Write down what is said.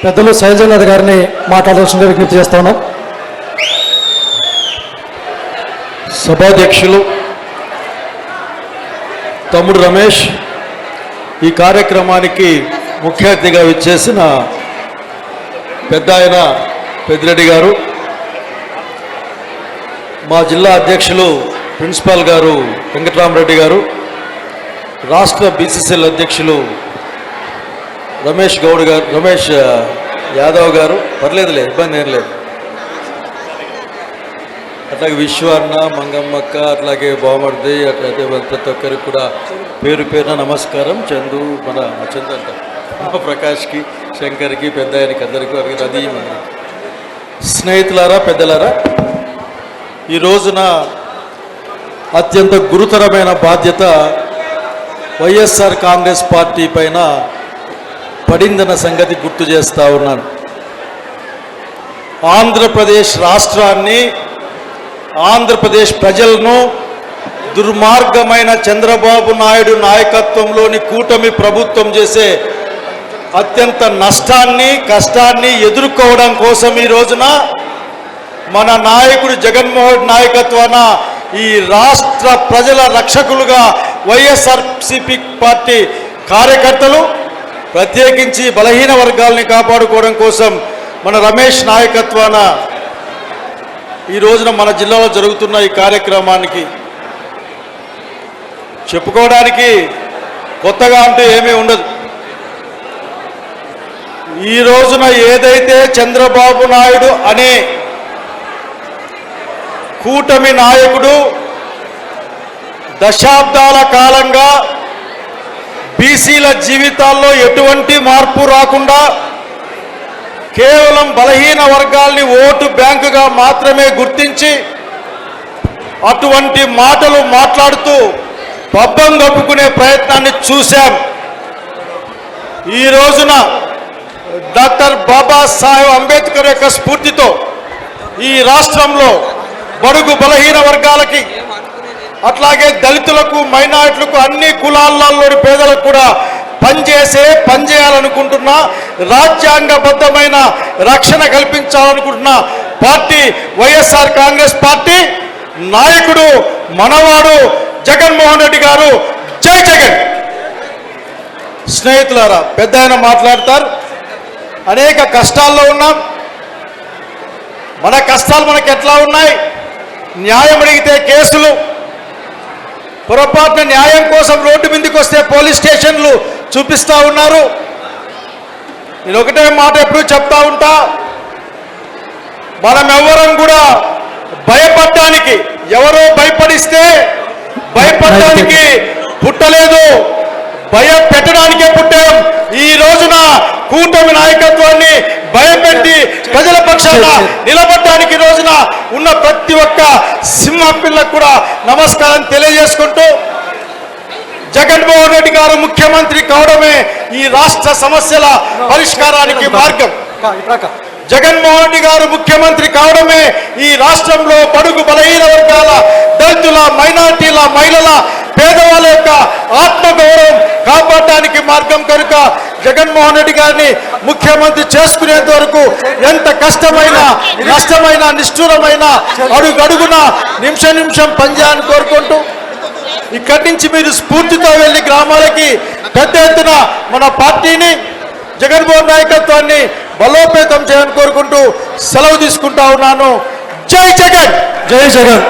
పెద్దలు శైలజనాథ్ గారిని మాట్లాడాల్సిందిగా విజ్ఞప్తి చేస్తా ఉన్నాం. సభాధ్యక్షులు తమ్ముడు రమేష్, ఈ కార్యక్రమానికి ముఖ్య అతిథిగా విచ్చేసిన పెద్ద ఆయన పెద్దిరెడ్డి గారు, మా జిల్లా అధ్యక్షులు ప్రిన్సిపాల్ గారు వెంకటరామరెడ్డి గారు, రాష్ట్ర బీసీసీఎల్ అధ్యక్షులు రమేష్ యాదవ్ గారు, పర్లేదులే ఇబ్బంది ఏం లేదు, అట్లాగే విశ్వాన్న మంగమ్మక్క, అట్లాగే బామర్ది, అట్లయితే ప్రతి ఒక్కరికి కూడా పేరు పేరున నమస్కారం. చందు అంట ప్రకాష్కి, శంకర్కి, పెద్ద ఆయనకి, అందరికీ రది స్నేహితులారా, పెద్దలారా, ఈ రోజున అత్యంత గురుతరమైన బాధ్యత వైఎస్ఆర్ కాంగ్రెస్ పార్టీ పైన పడిందన్న సంగతి గుర్తు చేస్తూ ఉన్నాను. ఆంధ్రప్రదేశ్ రాష్ట్రాన్ని, ఆంధ్రప్రదేశ్ ప్రజలను దుర్మార్గమైన చంద్రబాబు నాయుడు నాయకత్వంలోని కూటమి ప్రభుత్వం చేసే అత్యంత నష్టాన్ని, కష్టాన్ని ఎదుర్కోవడం కోసం ఈ రోజున మన నాయకుడు జగన్మోహన్ నాయకత్వాన ఈ రాష్ట్ర ప్రజల రక్షకులుగా వైఎస్ఆర్సీపీ పార్టీ కార్యకర్తలు, ప్రత్యేకించి బలహీన వర్గాల్ని కాపాడుకోవడం కోసం మన రమేష్ నాయకత్వాన ఈ రోజున మన జిల్లాలో జరుగుతున్న ఈ కార్యక్రమానికి చెప్పుకోవడానికి కొత్తగా అంటూ ఏమీ ఉండదు. ఈ రోజున ఏదైతే చంద్రబాబు నాయుడు అనే కూటమి నాయకుడు దశాబ్దాల కాలంగా బీసీల జీవితాల్లో ఎటువంటి మార్పు రాకుండా కేవలం బలహీన వర్గాల్ని ఓటు బ్యాంకుగా మాత్రమే గుర్తించి అటువంటి మాటలు మాట్లాడుతూ పబ్బం గప్పుకునే ప్రయత్నాన్ని చూశాం. ఈ రోజున డాక్టర్ బాబాసాహెబ్ అంబేద్కర్ యొక్క స్ఫూర్తితో ఈ రాష్ట్రంలో బడుగు బలహీన వర్గాలకి, అట్లాగే దళితులకు, మైనారిటీలకు, అన్ని కులాల్లోని పేదలకు కూడా పనిచేయాలనుకుంటున్న, రాజ్యాంగబద్ధమైన రక్షణ కల్పించాలనుకుంటున్న పార్టీ వైఎస్ఆర్ కాంగ్రెస్ పార్టీ. నాయకుడు మనవాడు జగన్మోహన్ రెడ్డి గారు. జై జగన్. స్నేహితులారా, పెద్ద ఆయన మాట్లాడతారు. అనేక కష్టాల్లో ఉన్నాం. మన కష్టాలు మనకు ఎట్లా ఉన్నాయి? న్యాయం అడిగితే కేసులు, పొరపాటున న్యాయం కోసం రోడ్డు మీదకి వస్తే పోలీస్ స్టేషన్లు చూపిస్తూ ఉన్నారు. నేను ఒకటే మాట ఎప్పుడు చెప్తా ఉంటా, మనం ఎవరం కూడా భయపడడానికి, ఎవరో భయపడిస్తే భయపడడానికి పుట్టలేదు, భయపెట్టడానికే పుట్టాం. ఈ రోజున కూటమి నాయకత్వాన్ని భయపెట్టి ప్రజల పక్షాన నిలబడడానికి రోజున ఉన్న ప్రతి ఒక్క సింహపిల్లకు కూడా నమస్కారం తెలియజేసుకుంటూ, జగన్మోహన్ రెడ్డి గారు ముఖ్యమంత్రి కావడమే ఈ రాష్ట్ర సమస్యల పరిష్కారానికి మార్గం. జగన్మోహన్ రెడ్డి గారు ముఖ్యమంత్రి కావడమే ఈ రాష్ట్రంలో బడుగు బలహీన వర్గాల, దళితుల, మైనార్టీల, మహిళల, పేదవాళ్ళ యొక్క ఆత్మగౌరవం కాపాడడానికి మార్గం. కనుక జగన్మోహన్ రెడ్డి గారిని ముఖ్యమంత్రి చేసుకునేంత వరకు ఎంత కష్టమైన, నష్టమైన, నిష్ఠూరమైన అడుగడుగున నిమిషం పనిచేయాలని కోరుకుంటూ, ఇక్కడి నుంచి మీరు స్ఫూర్తితో వెళ్ళి గ్రామాలకి పెద్ద ఎత్తున మన పార్టీని, జగన్మోహన్ నాయకత్వాన్ని బలోపేతం చేయాలని కోరుకుంటూ సెలవు తీసుకుంటా ఉన్నాను. జై జగన్. జై జగన్.